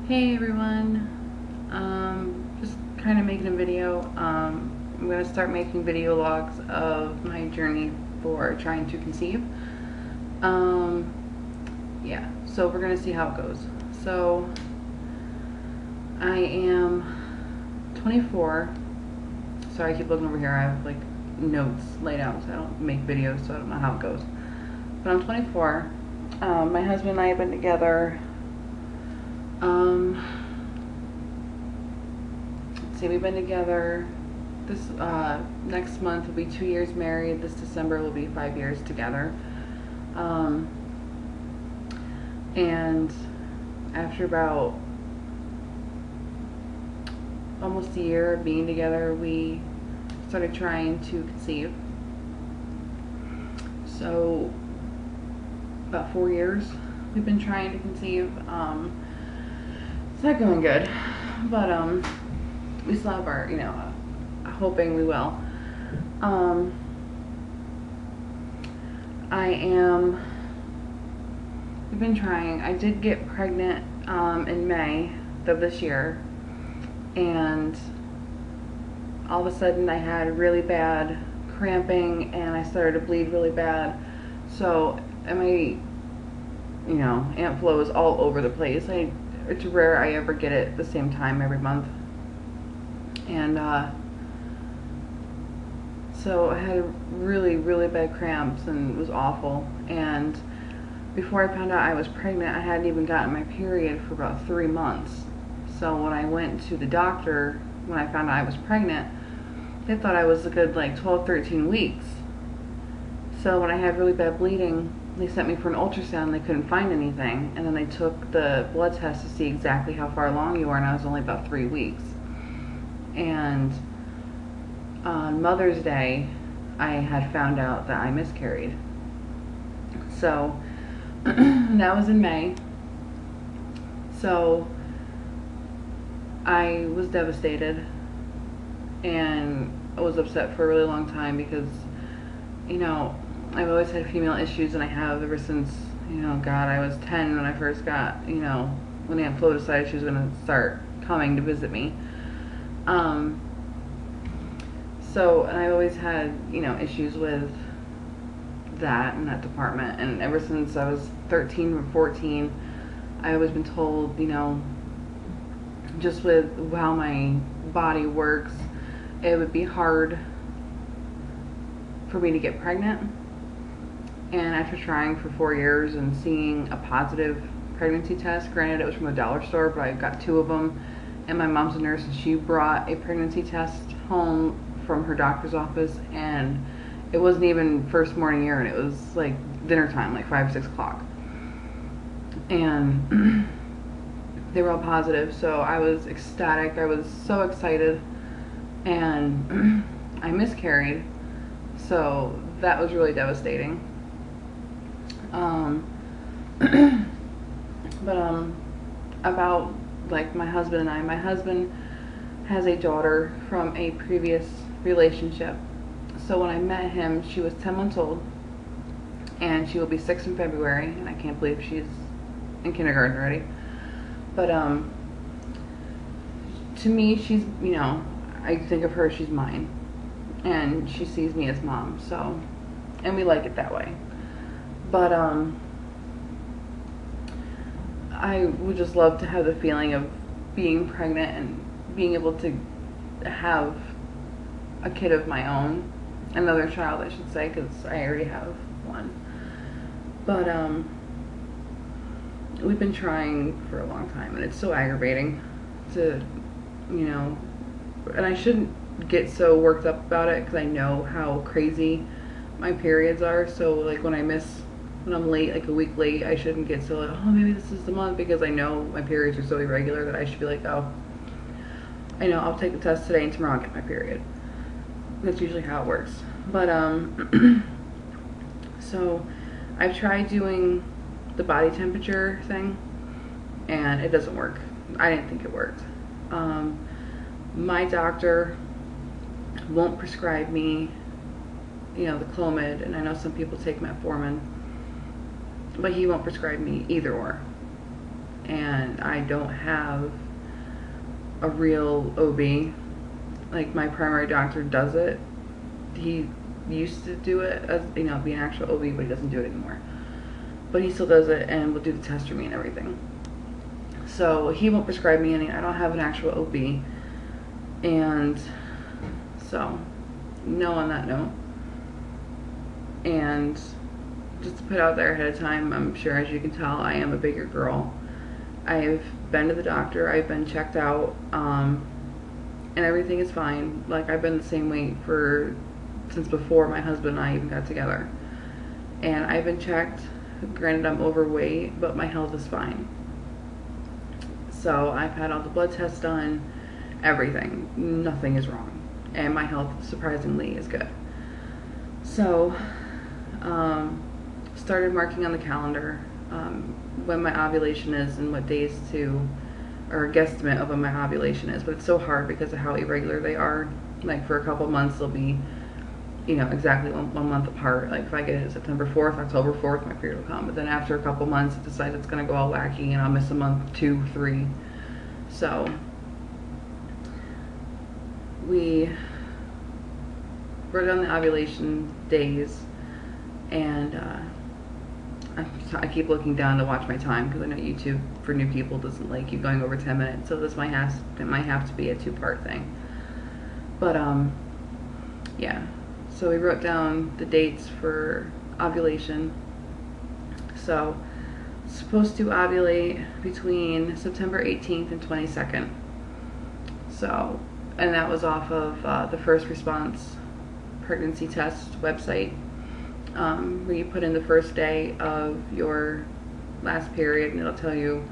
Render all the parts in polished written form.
Hey everyone, just kind of making a video. I'm going to start making video logs of my journey for trying to conceive. Yeah, so we're going to see how it goes. So I am 24. Sorry, I keep looking over here. I have like notes laid out, so I don't make videos, so I don't know how it goes. But I'm 24. My husband and I have been together. Let's see, we've been together. This next month will be 2 years married. This December will be 5 years together. And after about almost a year of being together, we started trying to conceive. So about 4 years we've been trying to conceive. It's not going good, but we still have our, hoping we will. We've been trying. I did get pregnant in May of this year, and all of a sudden I had really bad cramping and I started to bleed really bad. So, my, aunt flow is all over the place. It's rare I ever get it the same time every month. And so I had really, really bad cramps and it was awful. And before I found out I was pregnant, I hadn't even gotten my period for about 3 months. So when I went to the doctor, when I found out I was pregnant, they thought I was a good like 12, 13 weeks. So when I had really bad bleeding, they sent me for an ultrasound. They couldn't find anything, and then they took the blood test to see exactly how far along you are, and I was only about 3 weeks. And on Mother's Day, I had found out that I miscarried. So that was in May. So I was devastated, and I was upset for a really long time because, I've always had female issues, and I have ever since, God, I was 10 when I first got, when Aunt Flo decided she was going to start coming to visit me. So, and I always had, issues with that in that department, and ever since I was 13 or 14, I've always been told, just with how my body works, it would be hard for me to get pregnant. And after trying for 4 years and seeing a positive pregnancy test, granted it was from the dollar store, but I got 2 of them, and my mom's a nurse and she brought a pregnancy test home from her doctor's office, and it wasn't even first morning urine, it was like dinner time, like 5 or 6 o'clock, and they were all positive. So I was ecstatic, I was so excited, and I miscarried, so that was really devastating. About like my husband and I, my husband has a daughter from a previous relationship. So when I met him, she was 10 months old, and she will be 6 in February, and I can't believe she's in kindergarten already. But to me, she's, I think of her, she's mine, and she sees me as mom. So, and we like it that way. But I would just love to have the feeling of being pregnant and being able to have a kid of my own, another child I should say, because I already have one. But we've been trying for a long time, and it's so aggravating to, and I shouldn't get so worked up about it because I know how crazy my periods are. So like when I'm late, like a week late, I shouldn't get so like, oh, maybe this is the month, because I know my periods are so irregular that I should be like, oh, I know, I'll take the test today and tomorrow I'll get my period. That's usually how it works. But so I've tried doing the body temperature thing, and it doesn't work. I didn't think it worked. My doctor won't prescribe me, the Clomid, and I know some people take metformin, but he won't prescribe me either or. and I don't have a real OB. Like, my primary doctor does it. He used to do it as, be an actual OB, but he doesn't do it anymore. But he still does it and will do the test for me and everything. So he won't prescribe me any. I don't have an actual OB. And so, no on that note. And just to put out there ahead of time, I'm sure, as you can tell, I am a bigger girl. I've been to the doctor, I've been checked out, and everything is fine. Like, I've been the same weight since before my husband and I even got together. And I've been checked. Granted, I'm overweight, but my health is fine. So I've had all the blood tests done, everything. Nothing is wrong. And my health, surprisingly, is good. So, started marking on the calendar when my ovulation is and what days or a guesstimate of when my ovulation is. But it's so hard because of how irregular they are. Like, for a couple months, they'll be, exactly one month apart. Like, if I get it September 4th, October 4th, my period will come. But then after a couple months, it decides it's going to go all wacky, and I'll miss a month, 2, 3. So, we wrote down the ovulation days, and I keep looking down to watch my time because I know YouTube, for new people, doesn't like you going over 10 minutes. So this might have to be a 2-part thing. But, yeah. So we wrote down the dates for ovulation. So, supposed to ovulate between September 18th and 22nd. So, and that was off of the First Response pregnancy test website, where you put in the first day of your last period, and it'll tell you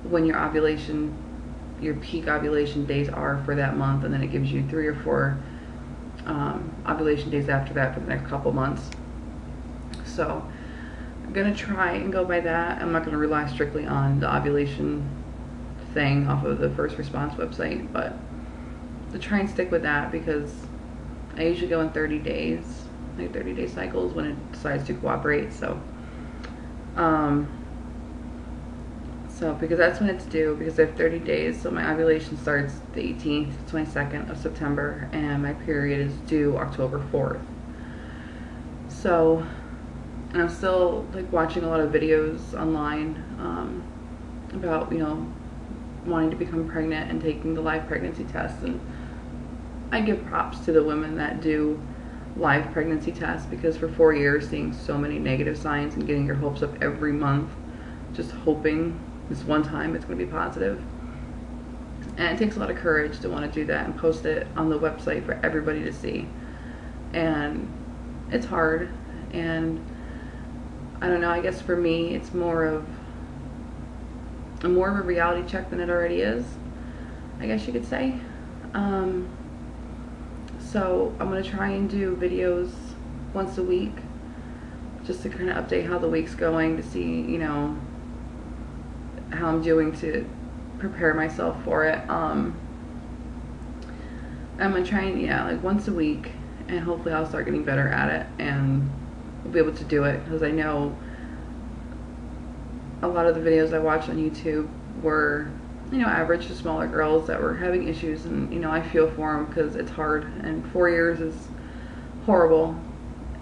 when your peak ovulation days are for that month, and then it gives you 3 or 4 ovulation days after that for the next couple months. So I'm gonna try and go by that. I'm not gonna rely strictly on the ovulation thing off of the First Response website, but to try and stick with that, because I usually go in 30 days, like 30-day cycles when it decides to cooperate. So because that's when it's due, because I have 30 days. So my ovulation starts the 18th, 22nd of September, and my period is due October 4th. So, and I'm still like watching a lot of videos online about, wanting to become pregnant and taking the live pregnancy test. And I give props to the women that do live pregnancy tests, because for 4 years, seeing so many negative signs and getting your hopes up every month, just hoping this one time it's going to be positive. And it takes a lot of courage to want to do that and post it on the website for everybody to see. And it's hard, and I don't know, I guess for me it's more of a reality check than it already is, I guess you could say. So I'm going to try and do videos once a week, just to kind of update how the week's going, to see, how I'm doing to prepare myself for it. I'm going to try and, like once a week, and hopefully I'll start getting better at it, and I'll be able to do it, because I know a lot of the videos I watched on YouTube were, average to smaller girls that were having issues, and, I feel for them, because it's hard, and 4 years is horrible.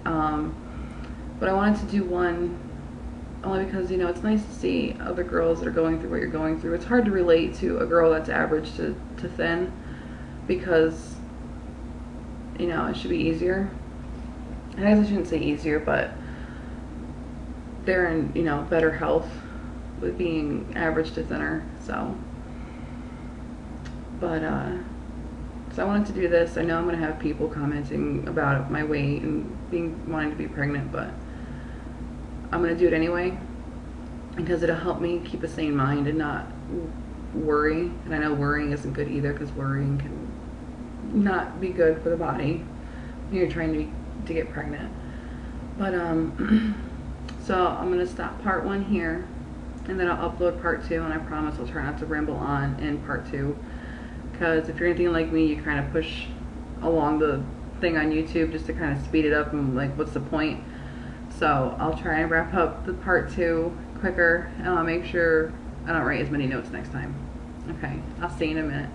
But I wanted to do one only because, it's nice to see other girls that are going through what you're going through. It's hard to relate to a girl that's average to thin, because, it should be easier. I guess I shouldn't say easier, but they're in, better health with being average to thinner. So, but, so I wanted to do this. I know I'm going to have people commenting about my weight and wanting to be pregnant, but I'm going to do it anyway, because it'll help me keep a sane mind and not worry. And I know worrying isn't good either, because worrying can not be good for the body when you're trying to get pregnant. But so I'm going to stop part 1 here, and then I'll upload part 2, and I promise I'll try not to ramble on in part 2, because if you're anything like me, you kind of push along the thing on YouTube just to kind of speed it up, and like, what's the point? So I'll try and wrap up the part 2 quicker, and I'll make sure I don't write as many notes next time. Okay, I'll see you in a minute.